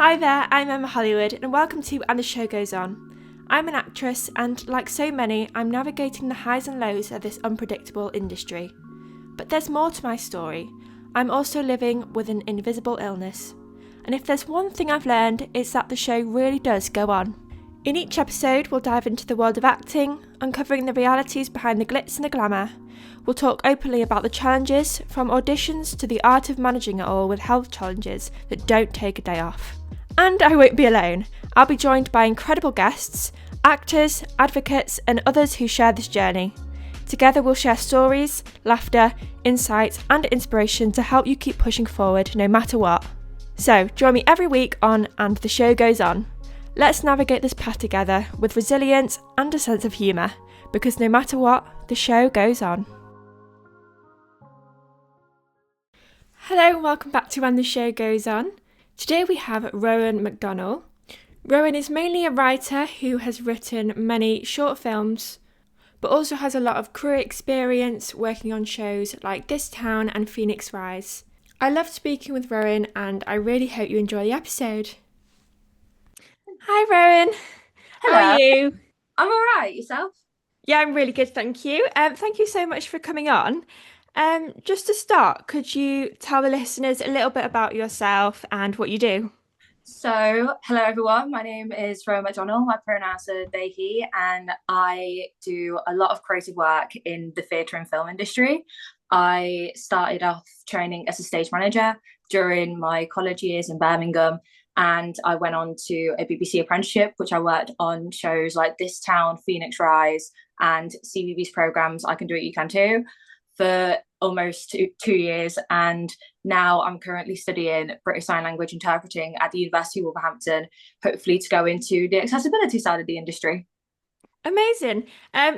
Hi there, I'm Emma Hollywood and welcome to And the Show Goes On. I'm an actress and, like so many, I'm navigating the highs and lows of this unpredictable industry. But there's more to my story. I'm also living with an invisible illness. And if there's one thing I've learned, it's that the show really does go on. In each episode, we'll dive into the world of acting, uncovering the realities behind the glitz and the glamour. We'll talk openly about the challenges, from auditions to the art of managing it all with health challenges that don't take a day off. And I won't be alone. I'll be joined by incredible guests, actors, advocates, and others who share this journey. Together we'll share stories, laughter, insights, and inspiration to help you keep pushing forward no matter what. So join me every week on And the Show Goes On. Let's navigate this path together with resilience and a sense of humour, because no matter what, the show goes on. Hello and welcome back to And the Show Goes On. Today we have Rowan McDonnell. Rowan is mainly a writer who has written many short films, but also has a lot of career experience working on shows like This Town and Phoenix Rise. I loved speaking with Rowan and I really hope you enjoy the episode. Hi Rowan, how Hello. are you? I'm all right. Yourself? Yeah, I'm really good, thank you. Thank you so much for coming on. Just to start, could you tell the listeners a little bit about yourself and what you do? Hello everyone. My name is Rowan McDonnell. My pronouns are they, he, and I do a lot of creative work in the theatre and film industry. I started off training as a stage manager during my college years in Birmingham, and I went on to a BBC apprenticeship, which I worked on shows like This Town, Phoenix Rise, and CBBS programs I Can Do It, You Can Too, for almost two years. And now I'm currently studying British Sign Language interpreting at the University of Wolverhampton, hopefully to go into the accessibility side of the industry. Amazing.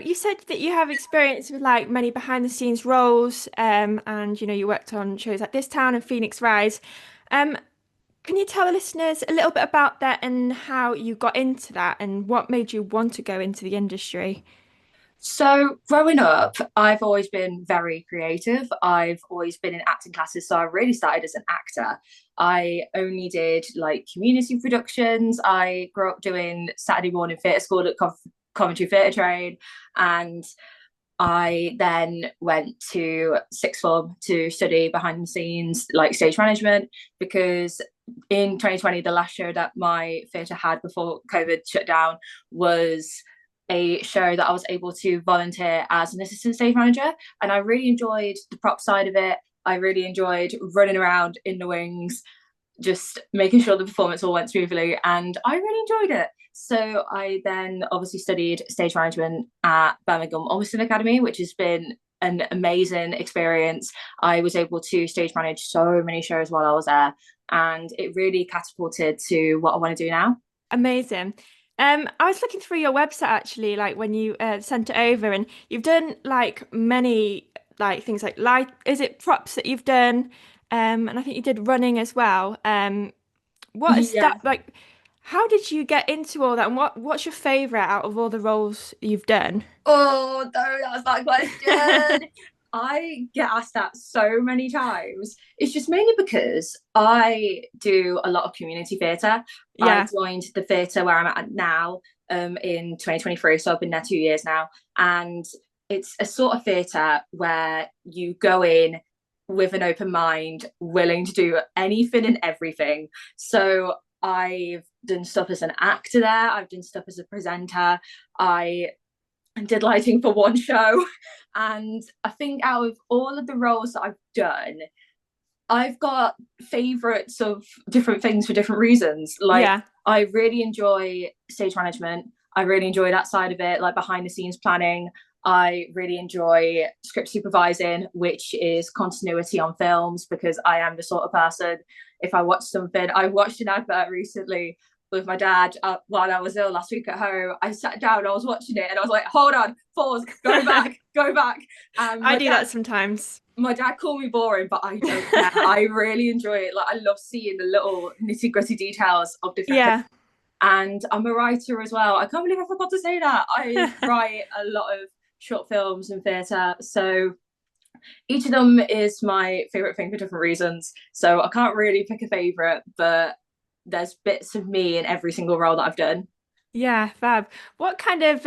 You said that you have experience with like many behind the scenes roles, and you worked on shows like This Town and Phoenix Rise. Um, can you tell the listeners a little bit about that and how you got into that and what made you want to go into the industry? So, growing up, I've always been very creative. I've always been in acting classes. So, I really started as an actor. I only did like community productions. I grew up doing Saturday morning theatre school at Coventry Theatre Trade. And I then went to sixth form to study behind the scenes, like stage management, because in 2020, the last show that my theatre had before COVID shut down was a show that I was able to volunteer as an assistant stage manager. And I really enjoyed the prop side of it. I really enjoyed running around in the wings, just making sure the performance all went smoothly. And I really enjoyed it. So I then obviously studied stage management at Birmingham Ulverston Academy, which has been an amazing experience. I was able to stage manage so many shows while I was there, and it really catapulted to what I want to do now. Amazing. I was looking through your website actually, like when you sent it over, and you've done like many like things like is it props that you've done? And I think you did running as well. What is Yeah. that like? How did you get into all that? And what's your favorite out of all the roles you've done? Oh, no, that's that question. I get asked that so many times. It's just mainly because I do a lot of community theatre. I Yeah, joined the theatre where I'm at now in 2023, so I've been there 2 years now. And it's a sort of theatre where you go in with an open mind, willing to do anything and everything. So I've done stuff as an actor there, I've done stuff as a presenter. I did lighting for one show. And I think out of all of the roles that I've done, I've got favorites of different things for different reasons. Like, yeah, I really enjoy stage management. I really enjoy that side of it, like behind the scenes planning. I really enjoy script supervising, which is continuity on films, because I am the sort of person, if I watch something, I watched an advert recently with my dad while I was ill last week at home. I sat down, I was watching it, and I was like, "Hold on, pause, go back, go back." I do that sometimes. My dad called me boring, but I don't care. I really enjoy it. Like, I love seeing the little nitty gritty details of different things. Yeah, And I'm a writer as well. I can't believe I forgot to say that. I write a lot of short films and theatre. So each of them is my favourite thing for different reasons. So I can't really pick a favourite, but there's bits of me in every single role that I've done. Yeah, fab. What kind of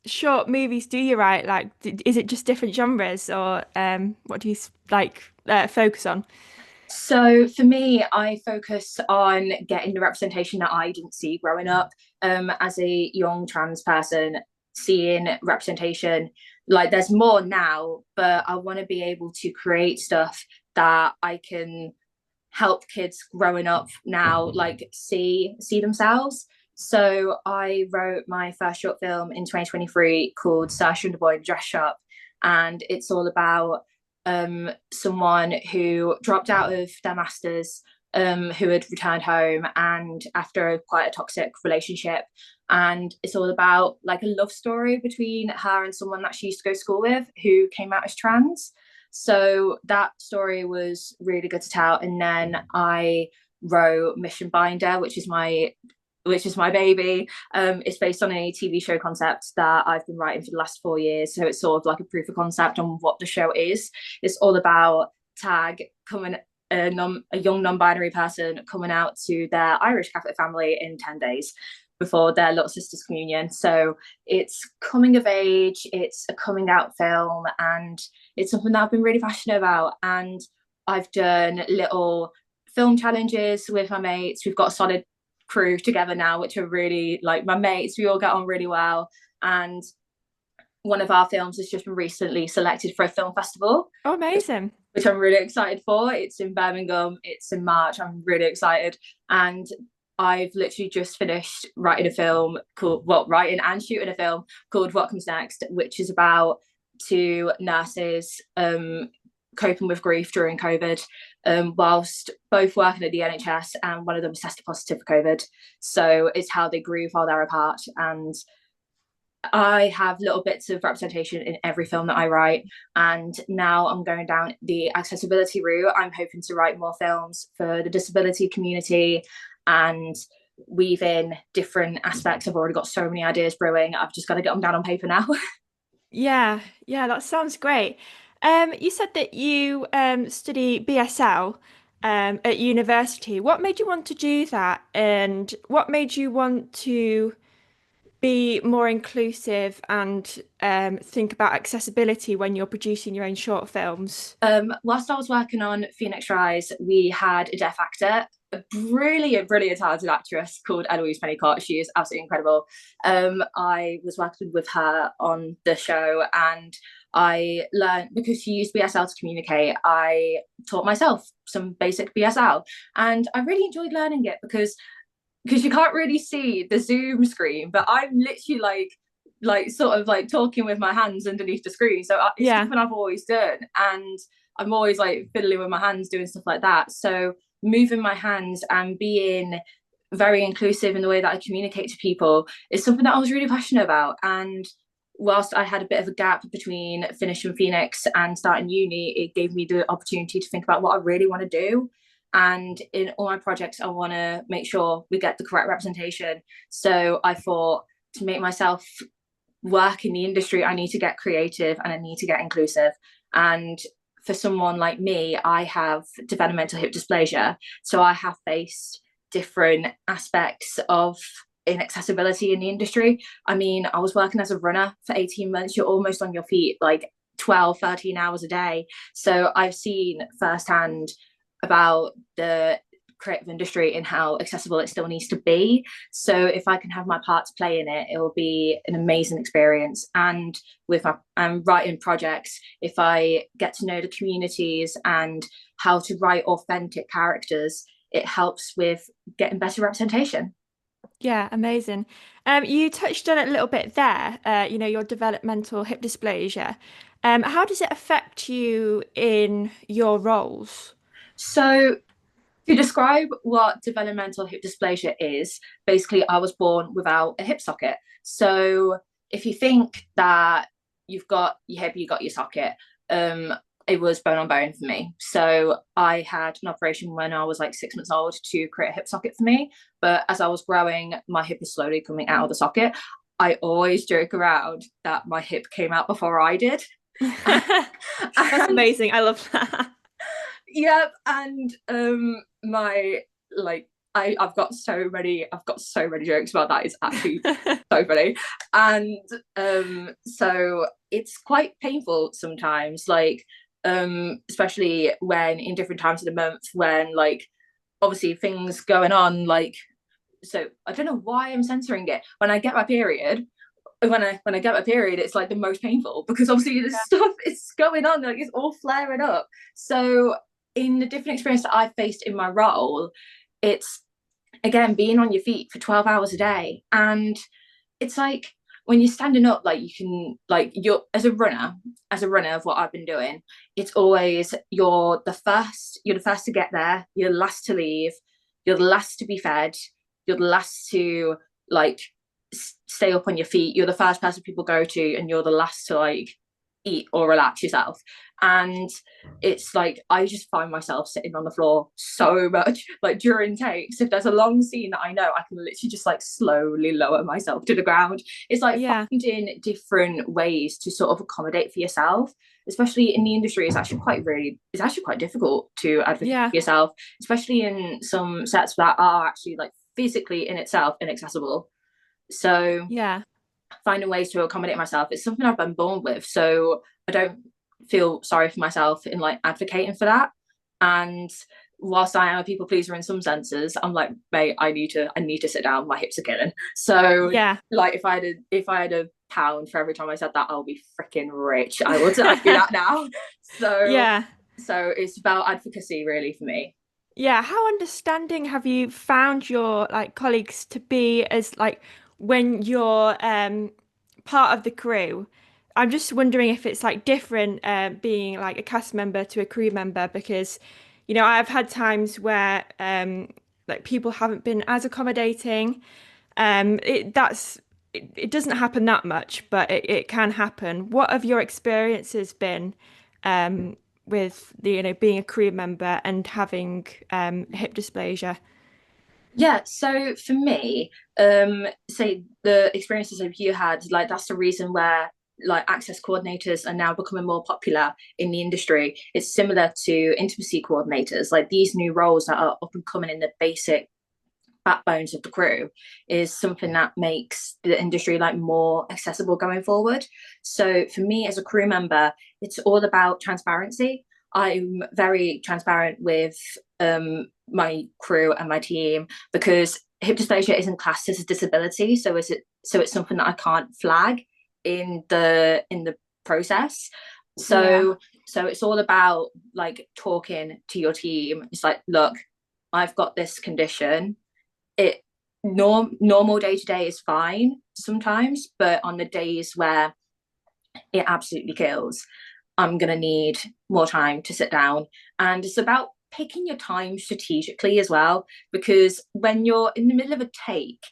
short movies do you write? Like, is it just different genres, or what do you focus on? So for me, I focus on getting the representation that I didn't see growing up. As a young trans person, seeing representation, like there's more now, but I want to be able to create stuff that I can help kids growing up now, like see themselves. So I wrote my first short film in 2023 called Saoirse and the Boy in the Dress Shop, and it's all about someone who dropped out of their masters, who had returned home and after quite a toxic relationship, and it's all about like a love story between her and someone that she used to go to school with who came out as trans. So that story was really good to tell. And then I wrote Mission Binder, which is my baby. It's based on a TV show concept that I've been writing for the last 4 years. So it's sort of like a proof of concept on what the show is. It's all about Tag coming, a young non-binary person coming out to their Irish Catholic family in 10 days before their little sister's communion. So it's coming of age, it's a coming out film, and it's something that I've been really passionate about. And I've done little film challenges with my mates. We've got a solid crew together now, which are really like my mates. We all get on really well. And one of our films has just been recently selected for a film festival. Oh, amazing. Which I'm really excited for. It's in Birmingham. It's in March. I'm really excited. And I've literally just finished writing and shooting a film called What Comes Next, which is about two nurses coping with grief during COVID, whilst both working at the NHS, and one of them was tested positive for COVID. So it's how they grieve while they're apart. And I have little bits of representation in every film that I write. And now I'm going down the accessibility route. I'm hoping to write more films for the disability community and weave in different aspects. I've already got so many ideas brewing. I've just got to get them down on paper now. Yeah, yeah, that sounds great. You said that you study BSL at university. What made you want to do that, and what made you want to be more inclusive and think about accessibility when you're producing your own short films? Whilst I was working on Phoenix Rise, we had a deaf actor, a brilliant talented actress called Eloise Pennicott. She is absolutely incredible. I was working with her on the show, and I learned, because she used BSL to communicate, I taught myself some basic BSL, and I really enjoyed learning it because you can't really see the Zoom screen, but I'm literally like sort of like talking with my hands underneath the screen. So it's Yeah, something I've always done, and I'm always like fiddling with my hands doing stuff like that. So moving my hands and being very inclusive in the way that I communicate to people is something that I was really passionate about. And whilst I had a bit of a gap between finishing Phoenix and starting uni, it gave me the opportunity to think about what I really want to do. And in all my projects, I want to make sure we get the correct representation. So I thought, to make myself work in the industry, I need to get creative and I need to get inclusive. And for someone like me, I have developmental hip dysplasia. So I have faced different aspects of inaccessibility in the industry. I mean, I was working as a runner for 18 months. You're almost on your feet like 12, 13 hours a day. So I've seen firsthand about the creative industry and how accessible it still needs to be. So if I can have my part to play in it, it will be an amazing experience. And with my writing projects, if I get to know the communities and how to write authentic characters, it helps with getting better representation. yeah, amazing. You touched on it a little bit there, your developmental hip dysplasia. How does it affect you in your roles? So to describe what developmental hip dysplasia is, basically, I was born without a hip socket. So if you think that you've got your hip, you got your socket, it was bone on bone for me. So I had an operation when I was like 6 months old to create a hip socket for me. But as I was growing, my hip is slowly coming out of the socket. I always joke around that my hip came out before I did. That's And amazing. I love that. yeah, and my like I've got so many jokes about that. It's actually so funny. And so it's quite painful sometimes, like especially when in different times of the month when like obviously things going on, like, so I don't know why I'm censoring it. When I get my period, it's like the most painful because obviously this stuff is going on, like it's all flaring up. So in the different experience that I've faced in my role, it's again being on your feet for 12 hours a day. And it's like when you're standing up, like you can, like you're as a runner of what I've been doing, it's always you're the first to get there, you're the last to leave, you're the last to be fed, you're the last to like stay up on your feet, you're the first person people go to, and you're the last to like eat or relax yourself. And it's like I just find myself sitting on the floor so much, like during takes. If there's a long scene that I know, I can literally just like slowly lower myself to the ground. It's like finding different ways to sort of accommodate for yourself, especially in the industry. It's actually quite difficult to advocate for yourself, especially in some sets that are actually like physically in itself inaccessible. So finding ways to accommodate myself, it's something I've been born with, so I don't feel sorry for myself in like advocating for that. And whilst I am a people pleaser in some senses, I'm like, mate, I need to sit down, my hips are killing. So like if I had a pound for every time I said that, I'll be freaking rich. I do that now. So it's about advocacy really for me. How understanding have you found your like colleagues to be as like when you're part of the crew? I'm just wondering if it's like different being like a cast member to a crew member, because you know I've had times where like people haven't been as accommodating. It doesn't happen that much, but it can happen. What have your experiences been with the, you know, being a crew member and having hip dysplasia? Yeah, so for me, say the experiences that you had, like that's the reason where like access coordinators are now becoming more popular in the industry. It's similar to intimacy coordinators, like these new roles that are up and coming in the basic backbones of the crew is something that makes the industry like more accessible going forward. So for me as a crew member, it's all about transparency. I'm very transparent with my crew and my team because hip dysplasia isn't classed as a disability, so it's something that I can't flag in the process. So it's all about like talking to your team. It's like, look, I've got this condition. It normal day to day is fine sometimes, but on the days where it absolutely kills, I'm going to need more time to sit down. And it's about picking your time strategically as well, because when you're in the middle of a take,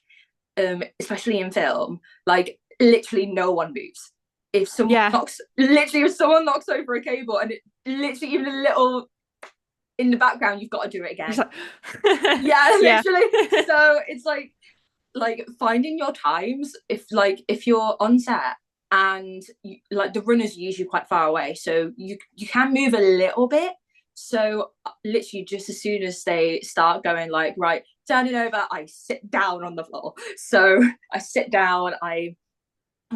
especially in film, like literally no one moves. If someone knocks over a cable and it literally even a little in the background, you've got to do it again. Literally. So it's like finding your times. If you're on set and like the runners are usually quite far away, so you can move a little bit. So literally just as soon as they start going like, right, turn it over, I sit down on the floor. So I sit down, I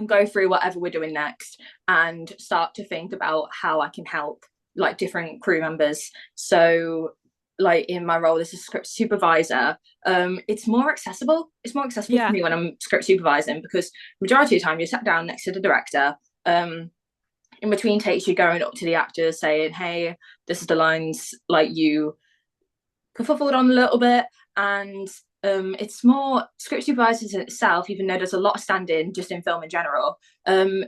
go through whatever we're doing next and start to think about how I can help like different crew members. So like in my role as a script supervisor, it's more accessible for me when I'm script supervising, because majority of the time you're sat down next to the director. In between takes you're going up to the actors saying, hey, this is the lines, like you can forward on a little bit. And it's more script supervisors in itself, even though there's a lot of standing just in film in general,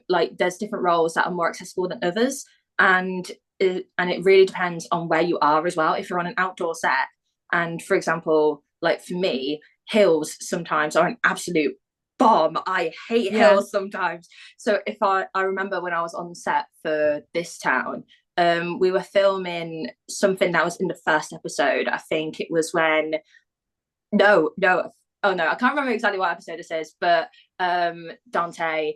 like there's different roles that are more accessible than others. And it really depends on where you are as well. If you're on an outdoor set, and for example, like for me, hills sometimes are an absolute bomb. I hate hills sometimes. So if I remember when I was on set for This Town, we were filming something that was in the first episode. I think it was when I can't remember exactly what episode this is, but Dante,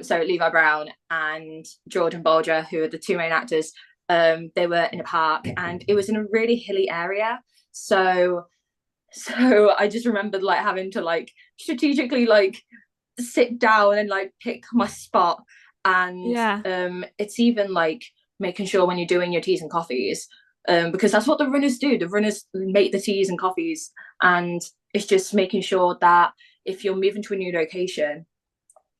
so Levi Brown and Jordan Bolger, who are the two main actors, they were in a park and it was in a really hilly area. So So I just remembered like having to like strategically like sit down and like pick my spot. And Yeah. it's even like making sure when you're doing your teas and coffees, because that's what the runners do. The runners make the teas and coffees, and it's just making sure that if you're moving to a new location,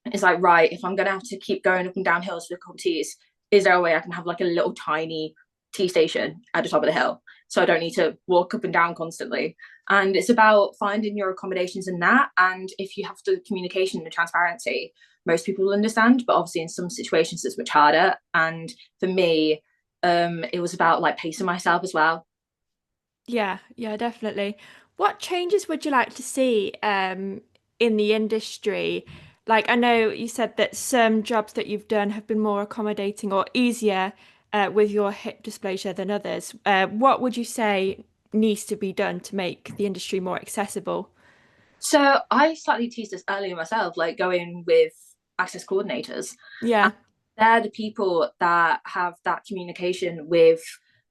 it's like, right, if I'm gonna have to keep going up and down hills with a cup of teas, is there a way I can have like a little tiny tea station at the top of the hill so I don't need to walk up and down constantly? And it's about finding your accommodations in that. And if you have the communication and the transparency, most people will understand, but obviously in some situations it's much harder. And for me, it was about like pacing myself as well. Yeah, yeah, definitely. What changes would you like to see in the industry? Like, I know you said that some jobs that you've done have been more accommodating or easier with your hip dysplasia than others. What would you say needs to be done to make the industry more accessible? So I slightly teased this earlier myself, like going with access coordinators. Yeah, They're the people that have that communication with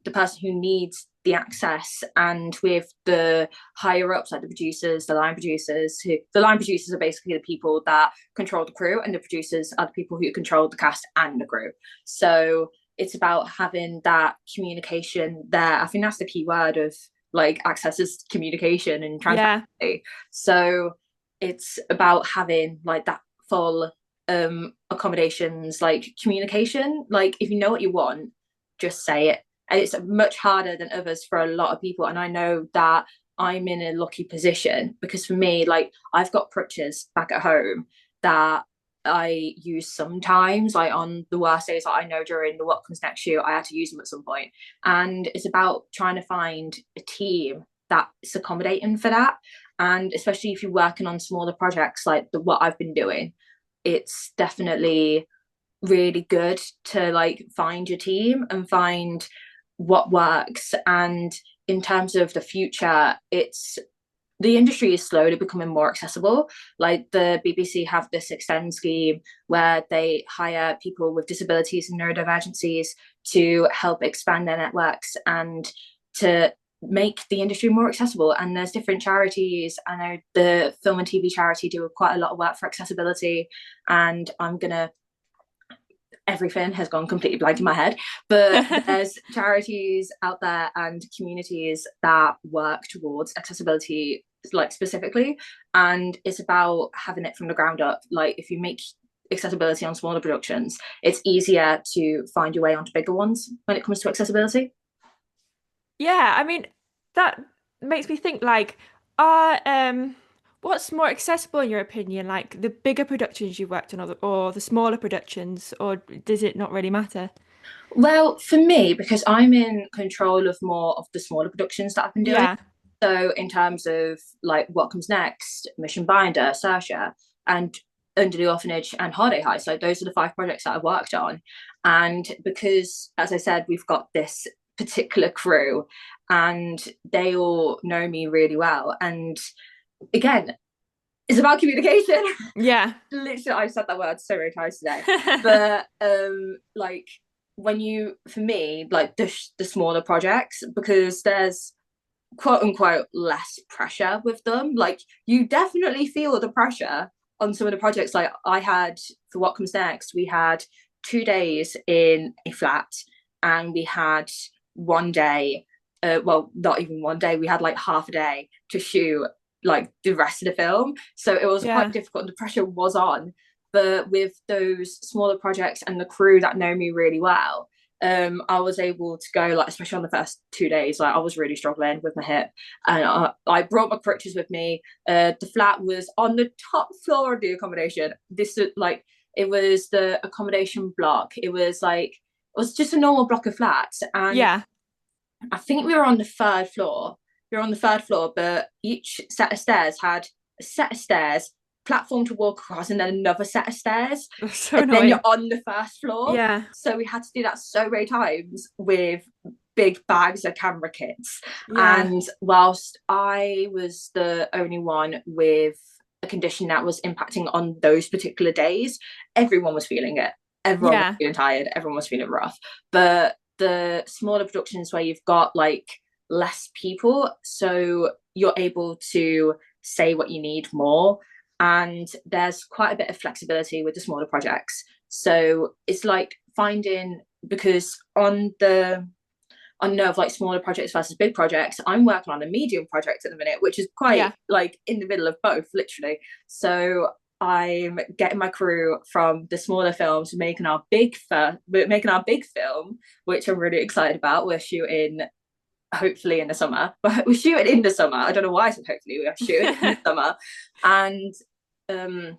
the person who needs the access and with the higher ups, like the producers, the line producers. Who the line producers are basically the people that control the crew, and the producers are the people who control the cast and the crew. So it's about having that communication there. I think that's the key word of like access is communication and yeah, transparency. So it's about having like that full accommodations, like communication. Like if you know what you want, just say it. And it's much harder than others for a lot of people. And I know that I'm in a lucky position because for me, like I've got crutches back at home that I use sometimes, like on the worst days that I know during the What Comes Next shoot, I had to use them at some point. And it's about trying to find a team that's accommodating for that. And especially if you're working on smaller projects like what I've been doing, it's definitely really good to like find your team and find what works. And in terms of the future, it's the industry is slowly becoming more accessible. Like the BBC have this extend scheme where they hire people with disabilities and neurodivergencies to help expand their networks and to make the industry more accessible. And there's different charities. I know the film and TV charity do quite a lot of work for accessibility. And I'm gonna everything has gone completely blank in my head, but there's charities out there and communities that work towards accessibility, like specifically, and it's about having it from the ground up. Like if you make accessibility on smaller productions, it's easier to find your way onto bigger ones when it comes to accessibility. yeah. I mean, that makes me think like, are what's more accessible in your opinion? Like the bigger productions you've worked on, or the smaller productions, or does it not really matter? Well, for me, because I'm in control of more of the smaller productions that I've been doing. Yeah, So in terms of like what comes next, Mission Binder, Sersha, and Under the Orphanage and Holiday High. So those are the five projects that I've worked on. And because, as I said, we've got this particular crew and they all know me really well. And again, it's about communication. yeah, Literally, I've said that word so many times today. But like when you, for me, like the smaller projects, because there's quote unquote less pressure with them. Like you definitely feel the pressure on some of the projects. Like I had for What Comes Next, we had 2 days in a flat, and we had one day. Well, not even one day. We had like half a day to shoot like the rest of the film. So it was quite yeah, difficult. The pressure was on. But with those smaller projects and the crew that know me really well, I was able to go, like especially on the first 2 days, like I was really struggling with my hip, and I brought my crutches with me. The flat was on the top floor of the accommodation. This like it was the accommodation block. It was just a normal block of flats, and yeah. I think we were on the third floor. We were on the third floor, but each set of stairs had a set of stairs, platform to walk across, and then another set of stairs. That's so And then you're annoying. on the first floor. Yeah, So we had to do that so many times with big bags of camera kits. yeah, And whilst I was the only one with a condition that was impacting on those particular days, everyone was feeling it. Everyone was yeah, feeling tired. Everyone was feeling rough. But the smaller productions where you've got like less people, so you're able to say what you need more, and there's quite a bit of flexibility with the smaller projects. So it's like finding, because on of like smaller projects versus big projects, I'm working on a medium project at the minute, which is quite Yeah. like in the middle of both, literally. So I'm getting my crew from the smaller films, making our big film, which I'm really excited about. We're shooting hopefully in the summer, but we're shooting in the summer. I don't know why I said hopefully. We are shooting in the summer, and um,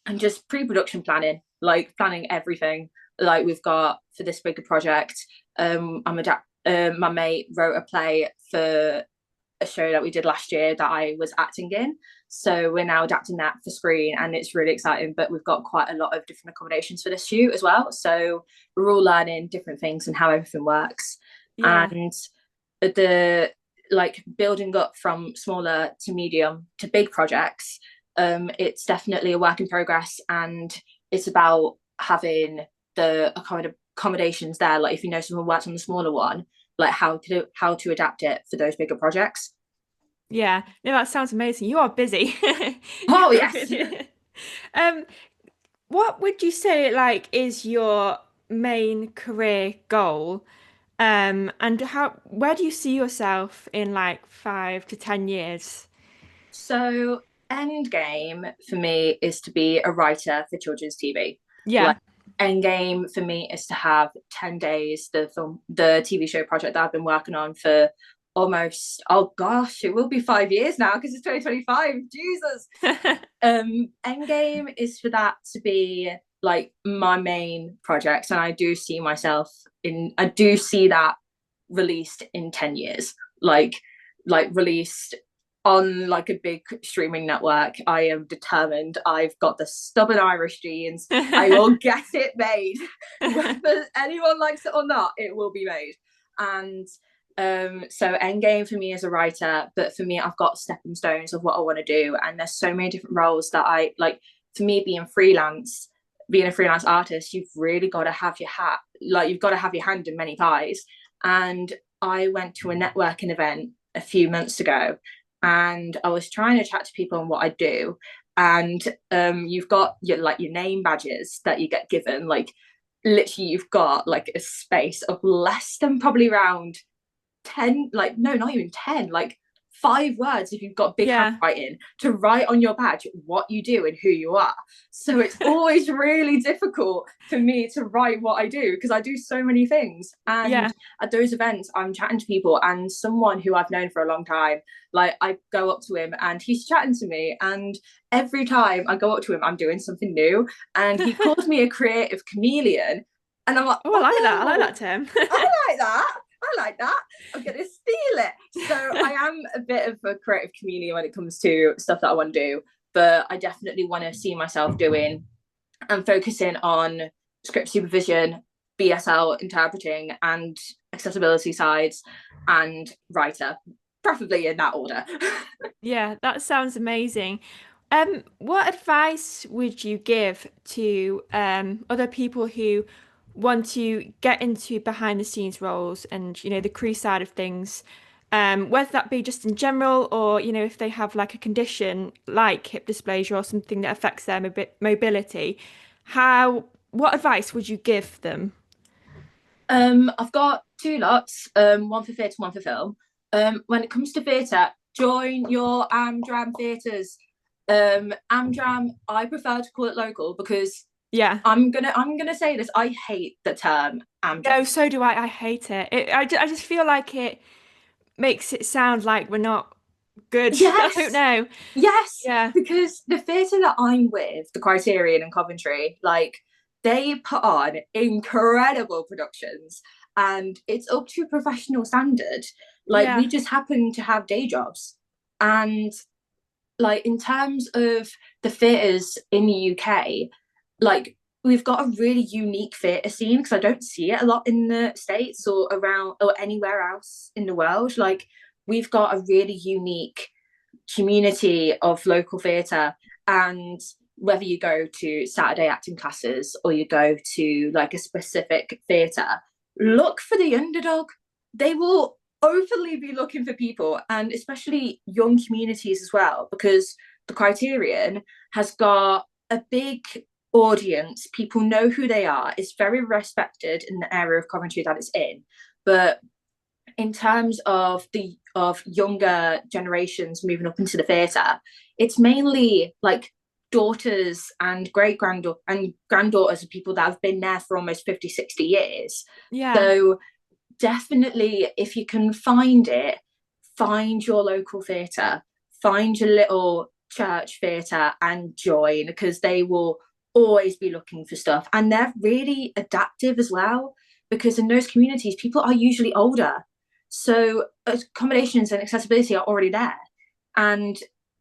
and just pre-production planning, like planning everything. Like we've got for this bigger project, my mate wrote a play for a show that we did last year that I was acting in. So we're now adapting that for screen, and it's really exciting. But we've got quite a lot of different accommodations for this shoot as well. So we're all learning different things and how everything works. Yeah. And the like building up from smaller to medium to big projects, it's definitely a work in progress, and it's about having the accommodations there. Like if you know someone works on the smaller one, like how to adapt it for those bigger projects. Yeah. No, that sounds amazing. You are busy. Oh You're yes. really- Um, what would you say like is your main career goal? And where do you see yourself in like 5 to 10 years? So Endgame for me is to be a writer for children's TV. Yeah. Like Endgame for me is to have 10 days, the TV show project that I've been working on for almost, oh gosh, it will be 5 years now because it's 2025. Jesus. Endgame is for that to be like my main project, and I do see that released in 10 years, like released on like a big streaming network. I am determined. I've got the stubborn Irish genes. I will get it made. Whether anyone likes it or not, it will be made. And so Endgame for me as a writer, but for me, I've got stepping stones of what I want to do. And there's so many different roles that I like. For me, being a freelance artist, you've really got to have your hat, like you've got to have your hand in many pies. And I went to a networking event a few months ago, and I was trying to chat to people on what I do. And you've got your name badges that you get given, like literally you've got like a space of less than probably around 10, like no, not even 10, like 5 words if you've got big Yeah. handwriting to write on your badge what you do and who you are. So it's always really difficult for me to write what I do because I do so many things. And Yeah. at those events, I'm chatting to people, and someone who I've known for a long time, like I go up to him and he's chatting to me, and every time I go up to him, I'm doing something new, and he calls me a creative chameleon. And I'm like, Oh, I like that. I like oh, that term. I like that. I like that. I'm going to steal it. So I am a bit of a creative chameleon when it comes to stuff that I want to do, but I definitely want to see myself doing and focusing on script supervision, BSL interpreting, and accessibility sides, and writer, preferably in that order. Yeah, that sounds amazing. What advice would you give to other people who want to get into behind the scenes roles and, the crew side of things, whether that be just in general or, if they have like a condition like hip dysplasia or something that affects their mobility, what advice would you give them? I've got two lots, one for theatre, one for film. When it comes to theatre, join your Amdram theatres. Amdram, I prefer to call it local because Yeah. I'm gonna say this. I hate the term Amdram. No, so do I. I hate it. I just feel like it makes it sound like we're not good. I don't Yes, know. yes, Yeah. because the theatre that I'm with, the Criterion in Coventry, like they put on incredible productions, and it's up to professional standard. Like we Yeah. just happen to have day jobs, and like in terms of the theatres in the UK, like we've got a really unique theatre scene because I don't see it a lot in the States or around or anywhere else in the world. Like we've got a really unique community of local theatre, and whether you go to Saturday acting classes or you go to like a specific theatre, look for the underdog. They will openly be looking for people, and especially young communities as well, because the Criterion has got a big audience. People know who they are. It's very respected in the area of Coventry that it's in. But in terms of the of younger generations moving up into the theatre, it's mainly like daughters and great granddaughters and granddaughters of people that have been there for almost 50, 60 years. Yeah. So definitely, if you can find it, find your local theatre, find your little church theatre and join, because they will always be looking for stuff, and they're really adaptive as well, because in those communities people are usually older, so accommodations and accessibility are already there. And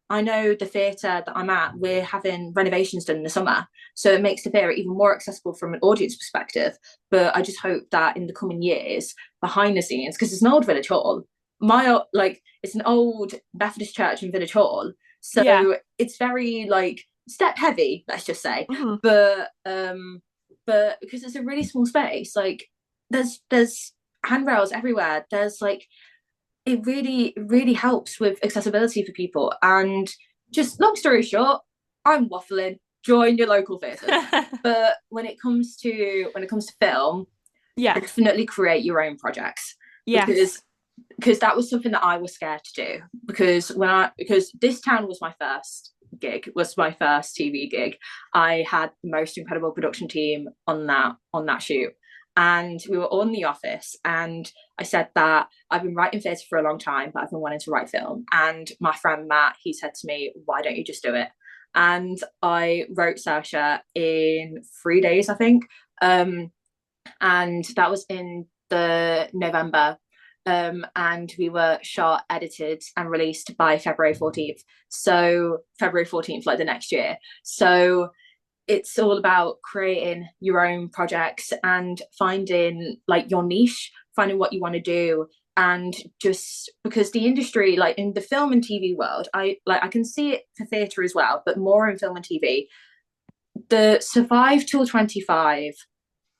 I know the theatre that I'm at, we're having renovations done in the summer, so it makes the theatre even more accessible from an audience perspective. But I just hope that in the coming years, behind the scenes, because it's an old village hall, it's an old Methodist church in village hall, so Yeah. it's very like step heavy, let's just say. Mhm. But because it's a really small space, like there's handrails everywhere. There's like it really helps with accessibility for people. And just long story short, I'm waffling. Join your local theatres. But when it comes to film, Yeah. definitely create your own projects, Yes. because that was something that I was scared to do, because this town was my first gig, was my first TV gig. I had the most incredible production team on that shoot, and we were all in the office, and I said that I've been writing theatre for a long time, but I've been wanting to write film. And my friend Matt, he said to me, why don't you just do it? And I wrote Saoirse in 3 days, I think. And that was in the November. And we were shot, edited, and released by February 14th. So February 14th, like the next year. So it's all about creating your own projects and finding like your niche, finding what you want to do. And just because the industry, like in the film and TV world, I can see it for theatre as well, but more in film and TV, the survive till 25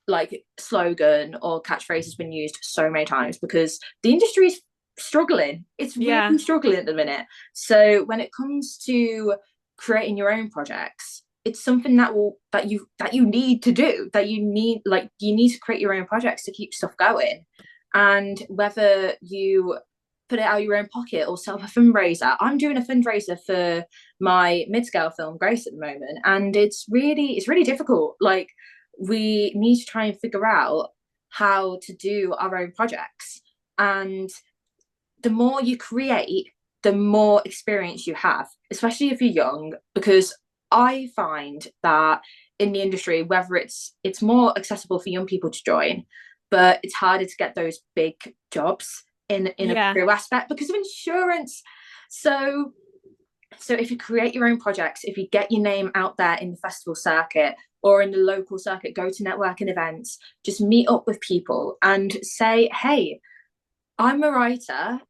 like slogan or catchphrase has been used so many times, because the industry is struggling. It's Yeah. really struggling at the minute. So when it comes to creating your own projects, it's something that you need to do, that you need to create your own projects to keep stuff going. And whether you put it out of your own pocket or set up a fundraiser, I'm doing a fundraiser for my mid-scale film Grace at the moment, and it's really difficult. Like, we need to try and figure out how to do our own projects. And the more you create, the more experience you have, especially if you're young, because I find that in the industry, whether it's more accessible for young people to join, but it's harder to get those big jobs in a Yeah. crew aspect because of insurance. So if you create your own projects, if you get your name out there in the festival circuit or in the local circuit, go to networking events, just meet up with people and say, hey, I'm a writer,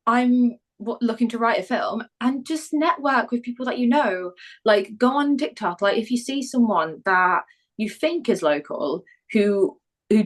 I'm looking to write a film, and just network with people that you know. Like, go on TikTok. Like, if you see someone that you think is local who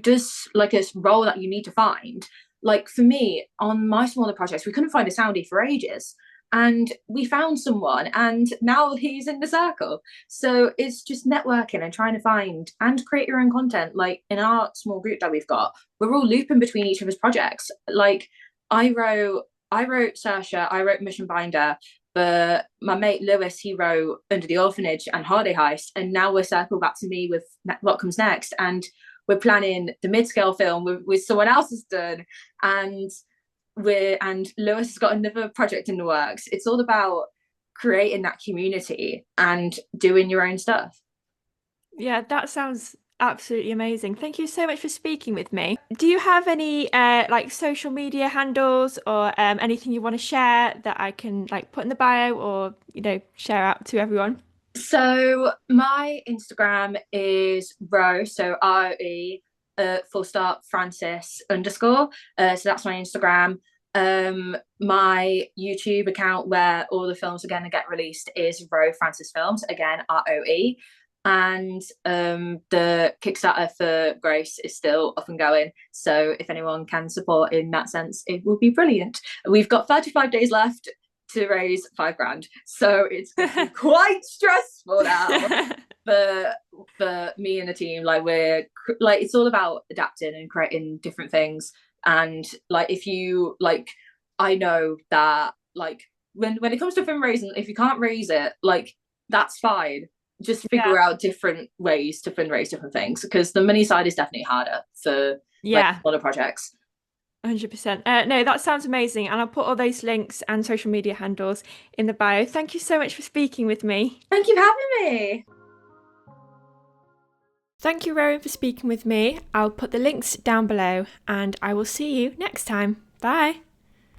does like a role that you need to find. Like, for me, on my smaller projects, we couldn't find a soundie for ages. And we found someone, and now he's in the circle. So it's just networking and trying to find and create your own content. Like, in our small group that we've got, we're all looping between each other's projects. Like, I wrote Saoirse, I wrote Mission Binder, but my mate Lewis, he wrote Under the Orphanage and Holiday Heist, and now we're circled back to me with what comes next. And we're planning the mid-scale film with someone else has done, and Lewis has got another project in the works. It's all about creating that community and doing your own stuff. Yeah, that sounds absolutely amazing. Thank you so much for speaking with me. Do you have any like social media handles or anything you want to share that I can like put in the bio or share out to everyone? So my Instagram is Roe, so ROE, full stop Francis underscore. So that's my Instagram. My YouTube account where all the films are going to get released is Roe Francis Films, again ROE. and the Kickstarter for Grace is still up and going. So if anyone can support in that sense, it will be brilliant. We've got 35 days left to raise £5,000, so it's quite stressful now. for me and the team, like we're like, it's all about adapting and creating different things. And like, if you like, I know that like when it comes to fundraising, if you can't raise it, like that's fine, just figure out different ways to fundraise different things, because the money side is definitely harder for like a lot of projects. 100%. No, that sounds amazing. And I'll put all those links and social media handles in the bio. Thank you so much for speaking with me. Thank you for having me. Thank you, Rowan, for speaking with me. I'll put the links down below and I will see you next time. Bye.